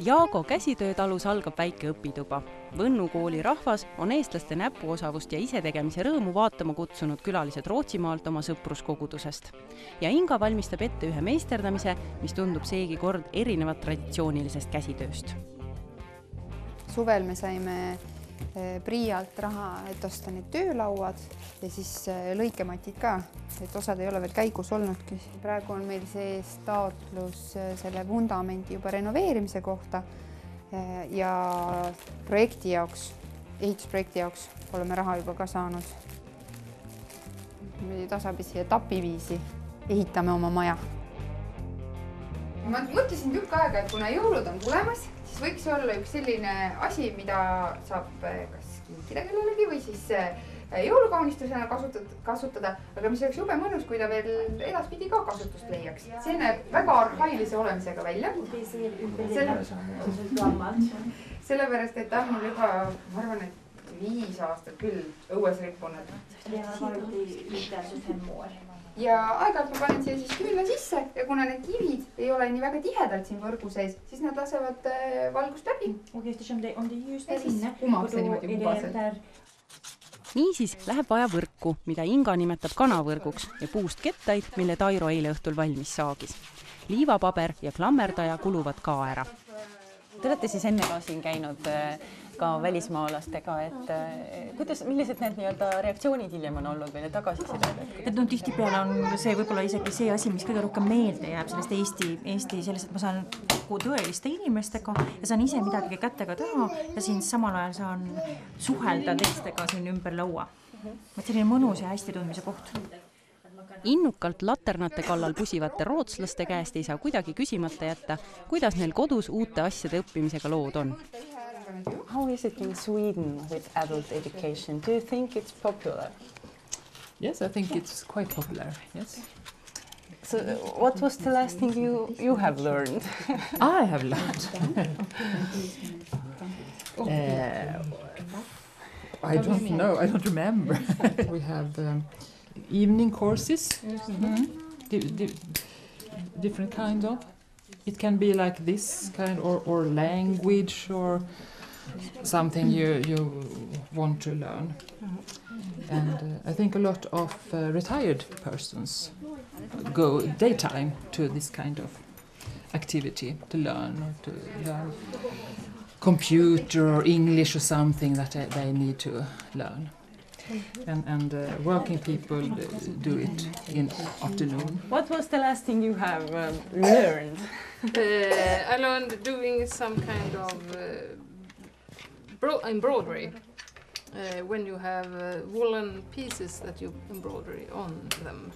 Jaago käsitöötalus algab väike õpituba. Võnnu kooli rahvas on eestlaste näpuosavust ja isetegemise rõõmu vaatama kutsunud külalised Rootsimaalt oma sõpruskogudusest. Ja Inga valmistab ette ühe meisterdamise, mis tundub seegi kord erinevat traditsioonilisest käsitööst. Suvel me saime Priialt raha, et osta need töölauad ja siis lõikematid ka, et osad ei ole veel käigus olnudki. Praegu on meil sees taotlus selle vundamendi juba renoveerimise kohta ja ehitusprojekti jaoks oleme raha juba ka saanud. Me tasapisi ja tapiviisi ehitame oma maja. Ma mõtlesin tükk aega, et kuna jõulud on tulemas, siis võiks olla üks selline asi, mida saab kas kinkida kellelegi või siis jõulukaunistusena kasutada, aga mis oleks jube mõnus, kui ta veel edaspidi ka kasutust leiaks. See näeb väga arhailise olemisega välja. Sellepärast, et ta on mul juba, ma arvan, et 5 aastat küll õues rippunud. Ja aeg-ajalt ma panen siia siis küünla sisse ja kuna need kivid ei ole nii väga tihedalt siin võrgu sees, siis nad lasevad valgust läbi. Ja siis umab see niimoodi kubaselt. Niisiis läheb vaja võrku, mida Inga nimetab kanavõrguks ja puust kettaid, mille Tairo eile õhtul valmis saagis. Liivapaber ja klammerdaja kuluvad ka ära. Te olete siis enne ka siin käinud ka välismaalastega, et millised need reaktsioonid hiljem on olnud või need tagasisided? Tihtipeale on see võib-olla isegi see asi, mis kõige rohkem meelde jääb sellest Eesti sellest, et ma saan tõeliste inimestega ja saan ise midagi kätega teha ja siin samal ajal saan suhelda teistega siin ümber laua. Selline mõnus ja hästi tundmise koht. Innukalt laternate kallal pusivate rootslaste käest ei saa kuidagi küsimata jätta, kuidas neil kodus uute asjade õppimisega lood on. How is it in Sweden with adult education? Do you think it's popular? Yes, I think it's quite popular, yes. So what was the last thing you have learned? I have learned. I don't know, I don't remember. We have evening courses, different kinds of. It can be like this kind or language or something you want to learn. And I think a lot of retired persons go daytime to this kind of activity to learn computer or English or something that they need to learn. And working people do it in afternoon. What was the last thing you have learned? I learned doing some kind of embroidery. When you have woolen pieces that you embroidery on them.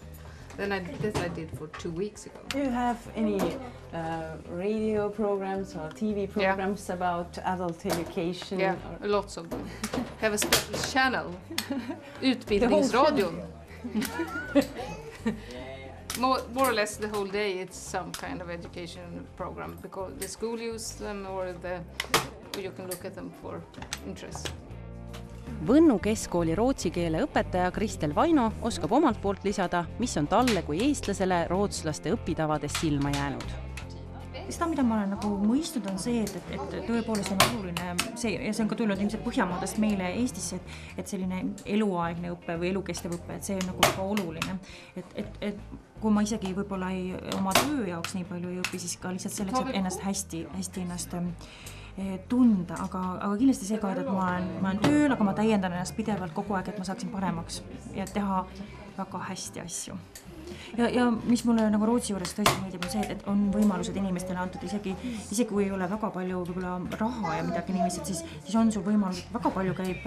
This I did for 2 weeks ago. Do you have any radio programs or TV programs about adult education? Yeah, lots of them. Have a special channel, Utbildningsradion. More or less the whole day it's some kind of education program because the school use them or you can look at them for interest. Võnnu keskkooli rootsi keele õpetaja Kristel Vaino oskab omalt poolt lisada, mis on talle kui eestlasele rootslaste õpitavadest silma jäänud. Seda, mida ma olen mõistnud, on see, et tõepoolest on oluline see, ja see on ka tulnud ilmselt Põhjamaadest meile Eestisse, et selline eluaegne õpe või elukestev õpe, et see on väga oluline. Et kui ma isegi võib-olla oma töö jaoks nii palju ei õpi, siis ka lihtsalt selleks, et ennast hästi ennast tunda, aga kindlasti see ka, et ma olen tööl, aga ma täiendan ennast pidevalt kogu aeg, et ma saaksin paremaks ja teha väga hästi asju. Ja mis mulle Rootsi juures tõesti meeldib on see, et on võimalused inimestele antud isegi kui ei ole väga palju raha ja midagi niiviisi, siis on sul võimalus, et väga palju käib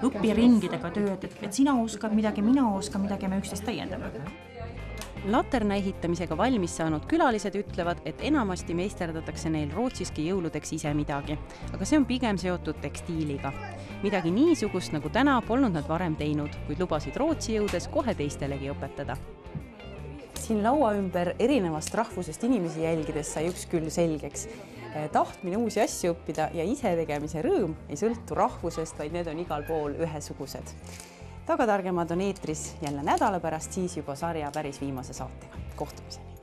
õpiringidega tööd, et sina oskad midagi, mina oskan midagi ja me üksteist täiendame. Laterna ehitamisega valmis saanud külalised ütlevad, et enamasti meisterdatakse neil Rootsiski jõuludeks ise midagi, aga see on pigem seotud tekstiiliga. Midagi niisugust nagu täna polnud nad varem teinud, kuid lubasid Rootsi jõudes kohe teistelegi õpetada. Siin laua ümber erinevast rahvusest inimesi jälgides sai üks küll selgeks. Tahtmine uusi asju õppida ja ise tegemise rõõm ei sõltu rahvusest, vaid need on igal pool ühesugused. Tagatargemad on eetris jälle nädala pärast, siis juba sarja päris viimase saatega. Kohtumiseni!